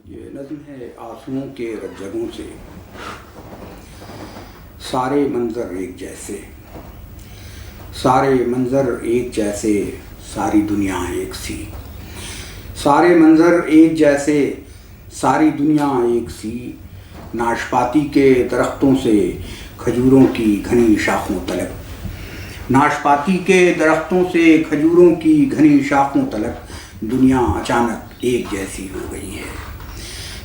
یہ نظم ہے آنسوؤں کے رجگوں سے، سارے منظر ایک جیسے، سارے منظر ایک جیسے، ساری دنیا ایک سی، سارے منظر ایک جیسے، ساری دنیا ایک سی، ناشپاتی کے درختوں سے کھجوروں کی گھنی شاخوں تلک، ناشپاتی کے درختوں سے کھجوروں کی گھنی شاخوں تلک دنیا اچانک ایک جیسی ہو گئی ہے،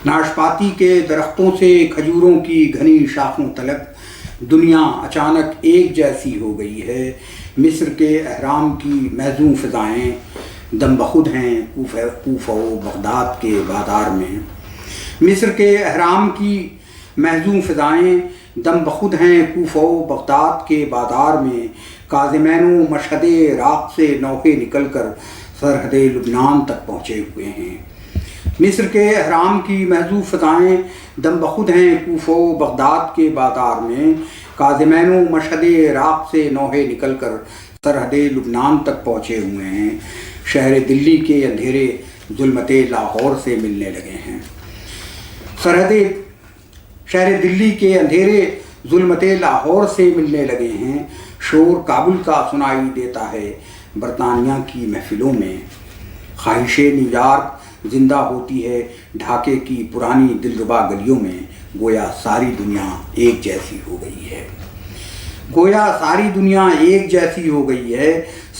ناشپاتی کے درختوں سے کھجوروں کی گھنی شاخوں تلک دنیا اچانک ایک جیسی ہو گئی ہے۔ مصر کے احرام کی محزون فضائیں دم بخود ہیں کوفہ و بغداد کے بازار میں، مصر کے احرام کی محزون فضائیں دم بخود ہیں کوفہ و بغداد کے بازار میں، کاظمین و مشہد راق سے نوحے نکل کر سرحد لبنان تک پہنچے ہوئے ہیں، مصر کے احرام کی محزون فضائیں دم بخود ہیں کوفہ و بغداد کے بازار میں، کاظمین و مشہد راق سے نوحے نکل کر سرحد لبنان تک پہنچے ہوئے ہیں، شہر دلی کے اندھیرے ظلمت لاہور سے ملنے لگے ہیں، شہر دلی کے اندھیرے ظلمت لاہور سے ملنے لگے ہیں، شور کابل کا سنائی دیتا ہے برطانیہ کی محفلوں میں، خواہش نیو یارک زندہ ہوتی ہے ڈھاکے کی پرانی دلربا گلیوں میں، گویا ساری دنیا ایک جیسی ہو گئی ہے، گویا ساری دنیا ایک جیسی ہو گئی ہے،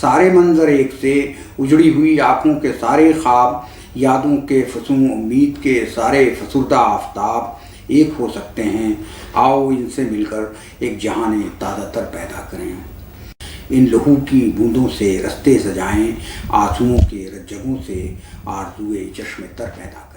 سارے منظر ایک سے، اجڑی ہوئی آنکھوں کے سارے خواب، یادوں کے فسوں امید کے سارے فسردہ آفتاب ایک ہو سکتے ہیں، آؤ ان سے مل کر ایک جہان تازہ تر پیدا کریں، ان لہو کی بوندوں سے رستے سجائیں، آنسوؤں کے رجگوں سے آرزوئے چشم تر پیدا کریں۔